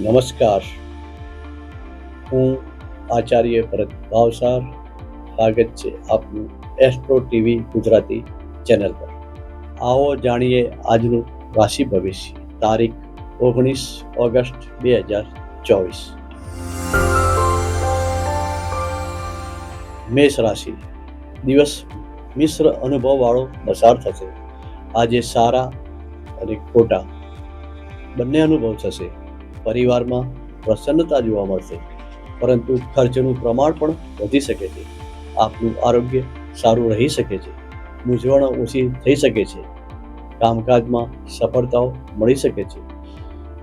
નમસ્કાર, હું આચાર્ય ભરત ભાવસાર. સ્વાગત છે આપનું એસ્ટ્રો ટીવી ગુજરાતી ચેનલ પર. આવો જાણીએ આજનું રાશિ ભવિષ્ય. તારીખ 19 ઓગસ્ટ 2024. મેષ રાશિ. દિવસ મિશ્ર અનુભવવાળો પસાર થશે. આજે સારા અને ખોટા બંને અનુભવ થશે. પરિવારમાં પ્રસન્નતા જોવા મળશે, પરંતુ ખર્ચનું પ્રમાણ પણ વધી શકે છે. આપનું આરોગ્ય સારું રહી શકે છે. મૂંઝવણ ઓછી થઈ શકે છે. કામકાજમાં સફળતાઓ મળી શકે છે.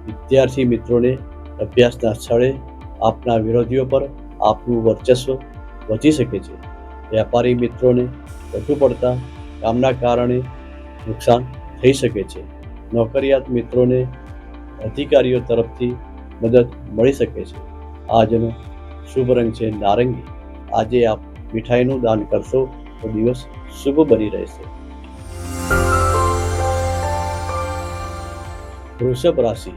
વિદ્યાર્થી મિત્રોને અભ્યાસના સ્થળે આપના વિરોધીઓ પર આપનું વર્ચસ્વ વધી શકે છે. વેપારી મિત્રોને વધુ પડતા કામના કારણે નુકસાન થઈ શકે છે. નોકરિયાત મિત્રોને અધિકારીઓ તરફથી મદદ મળી શકે છે. આજનો શુભ રંગ છે નારંગી. આજે આપ મીઠાઈનું દાન કરશો તો દિવસ શુભ બની રહેશે. વૃષભ રાશિ.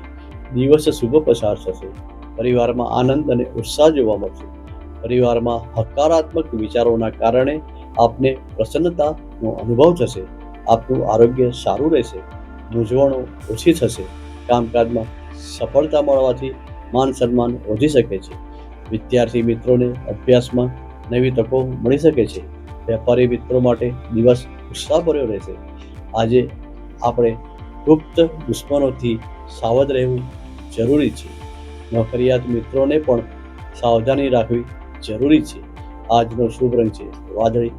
દિવસ શુભ પસાર થશે. પરિવારમાં આનંદ અને ઉત્સાહ જોવા મળશે. પરિવારમાં હકારાત્મક વિચારોના કારણે આપને પ્રસન્નતાનો અનુભવ થશે. આપનું આરોગ્ય સારું રહેશે. મૂંઝવણો ઓછી થશે. કામકાજમાં સફળતા મળવાથી માન સન્માન વધી શકે છે. વિદ્યાર્થી મિત્રોને અભ્યાસમાં નવી તકો મળી શકે છે. વેપારી મિત્રો માટે દિવસ ઉત્સાહભર્યો રહેશે. આજે આપણે ગુપ્ત દુશ્મનોથી સાવધ રહેવું જરૂરી છે. નોકરિયાત મિત્રોને પણ સાવધાની રાખવી જરૂરી છે. આજનો શુભ રંગ છે વાદળી.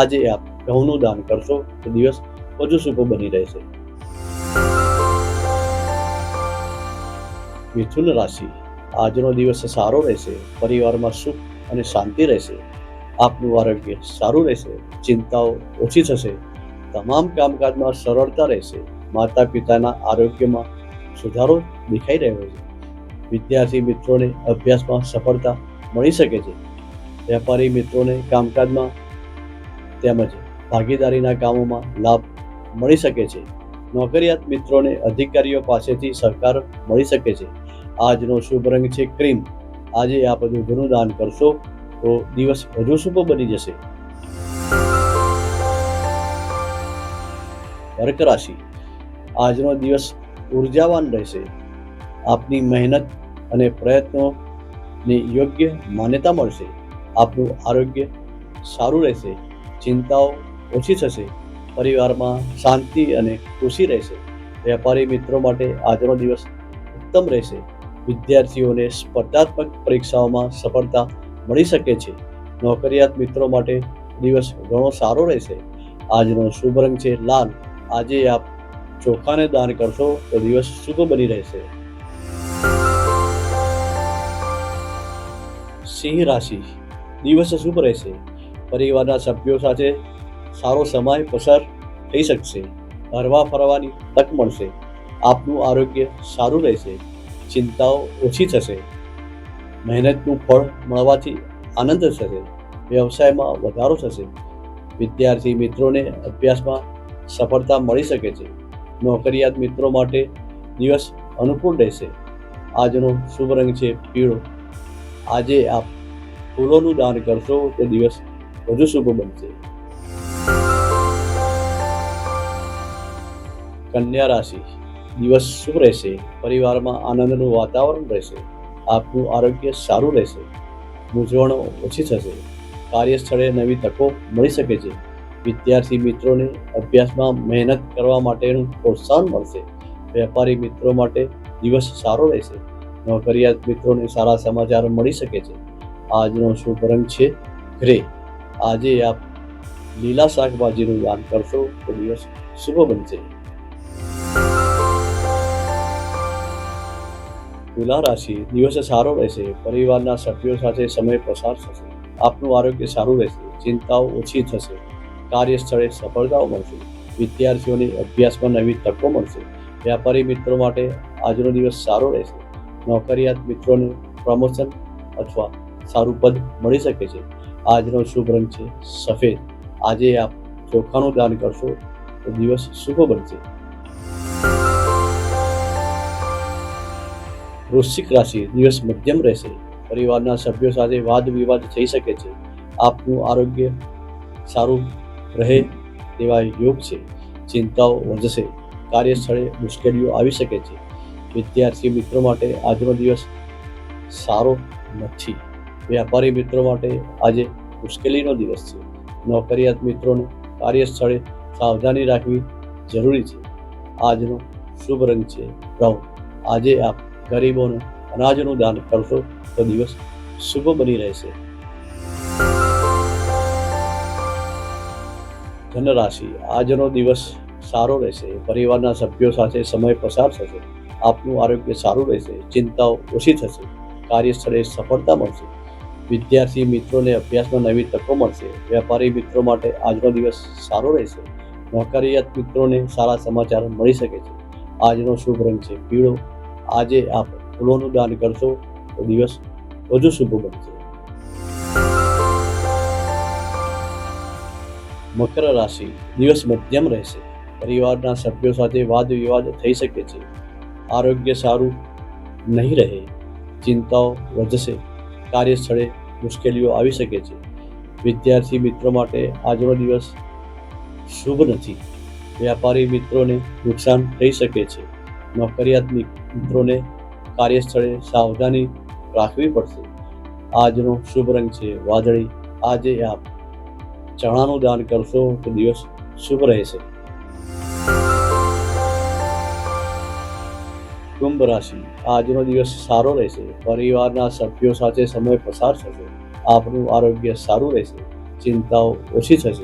આજે આપ ઘઉંનું દાન કરશો તો દિવસ વધુ શુભ બની રહેશે. મિથુન રાશિ. આજનો દિવસ સારો રહેશે. પરિવારમાં સુખ અને શાંતિ રહેશે. આપનું આરોગ્ય સારું રહેશે. ચિંતાઓ ઓછી થશે. તમામ કામકાજમાં સરળતા રહેશે. માતા પિતાના આરોગ્યમાં સુધારો દેખાઈ રહ્યો છે. વિદ્યાર્થી મિત્રોને અભ્યાસમાં સફળતા મળી શકે છે. વેપારી મિત્રોને કામકાજમાં તેમજ ભાગીદારીના કામોમાં લાભ મળી શકે છે. નોકરિયાત મિત્રોને અધિકારીઓ પાસેથી સહકાર મળી શકે છે. આજનો શુભ રંગ છે ક્રીમ. આજે આપ દૂધનું દાન કરશો તો દિવસ વધુ શુભ બની જશે. કર્ક રાશિ. આજનો દિવસ ઉર્જાવાન રહેશે. આપની મહેનત અને પ્રયત્નોની યોગ્ય માન્યતા મળશે. આપનું આરોગ્ય સારું રહેશે. ચિંતાઓ ઓછી થશે. પરિવારમાં શાંતિ અને ખુશી રહેશે. વેપારી મિત્રો માટે આજનો દિવસ ઉત્તમ રહેશે. વિદ્યાર્થીઓને સ્પર્ધાત્મક પરીક્ષાઓમાં સફળતા મળી શકે છે. નોકરિયાત મિત્રો માટે દિવસ ઘણો સારો રહેશે. આજનો શુભ રંગ છે લાલ. આજે આપ ચોખાને દાન કરશો તો દિવસ શુભ બની રહેશે. સિંહ રાશિ. દિવસ શુભ રહેશે. પરિવારના સભ્યો સાથે સારો સમય પસાર થઈ શકશે. હરવા ફરવાની તક મળશે. આપનું આરોગ્ય સારું રહેશે. ચિંતાઓ ઓછી થશે. મહેનતનું ફળ મળવાથી આનંદ થશે. વ્યવસાયમાં વધારો થશે. વિદ્યાર્થી મિત્રોને અભ્યાસમાં સફળતા મળી શકે છે. નોકરિયાત મિત્રો માટે દિવસ અનુકૂળ રહેશે. આજનો શુભ રંગ છે પીળો. આજે આપ ફૂલોનું દાન કરશો તો દિવસ વધુ શુભ બનશે. કન્યા રાશિ. દિવસ શુભ રહેશે. પરિવારમાં આનંદનું વાતાવરણ રહેશે. આપનું આરોગ્ય સારું રહેશે. મૂંઝવણો ઓછી થશે. કાર્યસ્થળે નવી તકો મળી શકે છે. વિદ્યાર્થી મિત્રોને અભ્યાસમાં મહેનત કરવા માટેનું પ્રોત્સાહન મળશે. વેપારી મિત્રો માટે દિવસ સારો રહેશે. નોકરિયાત મિત્રોને સારા સમાચાર મળી શકે છે. આજનો શુભ રંગ છે ગ્રે. આજે આપ લીલા શાકભાજીનું દાન કરશો તો દિવસ શુભ બનશે. તુલા રાશિ. દિવસ સારો રહેશે. પરિવારના સભ્યો સાથે સમય પસાર થશે. આપનું આરોગ્ય સારું રહેશે. ચિંતાઓ ઓછી થશે. કાર્યસ્થળે સફળતાઓ મળશે. વિદ્યાર્થીઓને અભ્યાસમાં નવી તકો મળશે. વેપારી મિત્રો માટે આજનો દિવસ સારો રહેશે. નોકરિયાત મિત્રોને પ્રમોશન અથવા સારું પદ મળી શકે છે. આજનો શુભ રંગ છે સફેદ. આજે આપ ચોખાનું દાન કરશો તો દિવસ શુભ બનશે. વૃશ્ચિક રાશિ, દિવસ મધ્યમ રહેશે. પરિવારના સભ્યો સાથે વાદ વિવાદ થઈ શકે છે. આપનું આરોગ્ય સારું રહે તેવા યોગ છે. ચિંતાઓ વધશે. કાર્યસ્થળે મુશ્કેલીઓ આવી શકે છે. વિદ્યાર્થી મિત્રો માટે આજનો દિવસ સારો નથી. વ્યાપારી મિત્રો માટે આજે મુશ્કેલીનો દિવસ છે. નોકરિયાત મિત્રોને કાર્યસ્થળે સાવધાની રાખવી જરૂરી છે. આજનો શુભ રંગ છે બ્રાઉન. આજે આપ ગરીબોને અનાજનું દાન કરશો તો દિવસ શુભ બની રહેશે. ધન રાશિ, આજનો દિવસ સારો રહેશે. પરિવારના સભ્યો સાથે સમય પસાર થશે. આપનું આરોગ્ય સારું રહેશે. ચિંતાઓ ઓછી થશે. કાર્યસ્થળે સફળતા મળશે. વિદ્યાર્થી મિત્રોને અભ્યાસમાં નવી તકો મળશે. વેપારી મિત્રો માટે આજનો દિવસ સારો રહેશે. નોકરિયાત મિત્રોને સારા સમાચાર મળી શકે છે. આજનો શુભ રંગ છે પીળો. આજે આપ ફૂલોનું દાન કરશો તો દિવસ વધુ શુભ બનશે. મકર રાશિ, દિવસ મધ્યમ રહેશે. પરિવારના સભ્યો સાથે વાદ વિવાદ થઈ શકે છે. આરોગ્ય સારું નહીં રહે. ચિંતાઓ વધશે. કાર્યસ્થળે મુશ્કેલીઓ આવી શકે છે. વિદ્યાર્થી મિત્રો માટે આજનો દિવસ શુભ નથી. વ્યાપારી મિત્રોને નુકસાન થઈ શકે છે. નોકરિયાત મિત્રોને કાર્યસ્થળે સાવધાની રાખવી પડશે. આજનો શુભ રંગ છે વાદળી. આજે આપ ચણાનું દાન કરશો તો દિવસ શુભ રહેશે. કુંભ રાશિ, આજનો દિવસ સારો રહેશે. પરિવારના સભ્યો સાથે સમય પસાર થશે. આપનું આરોગ્ય સારું રહેશે. ચિંતાઓ ઓછી થશે.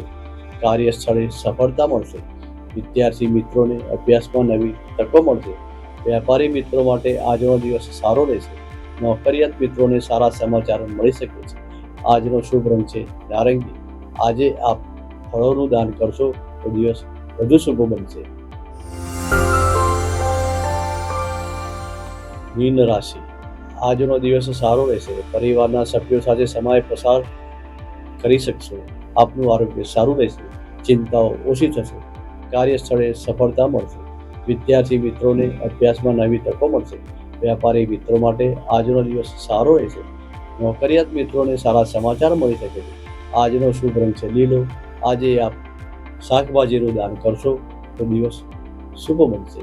કાર્યસ્થળે સફળતા મળશે. વિદ્યાર્થી મિત્રોને અભ્યાસમાં નવી તકો મળશે. વેપારી મિત્રો માટે આજનો દિવસ સારો રહેશે. નોકરિયાત મિત્રોને સારા સમાચાર મળી શકે છે. આજનો શુભ રંગ છે નારંગી. આજે આપ ફળોનું દાન કરશો તો દિવસ વધુ શુભ બનશે. મીન રાશિ, આજનો દિવસ સારો રહેશે. પરિવારના સભ્યો સાથે સમય પસાર કરી શકશો. આપનું આરોગ્ય સારું રહેશે. ચિંતાઓ ઓછી થશે. કાર્યસ્થળે સફળતા મળશે. વિદ્યાર્થી મિત્રોને અભ્યાસમાં નવી તકો મળશે. વેપારી મિત્રો માટે આજનો દિવસ સારો રહેશે. નોકરિયાત મિત્રોને સારા સમાચાર મળી શકે છે. આજનો શુભ રંગ છે લીલો. આજે આપ શાકભાજીનું દાન કરશો તો દિવસ શુભ બનશે.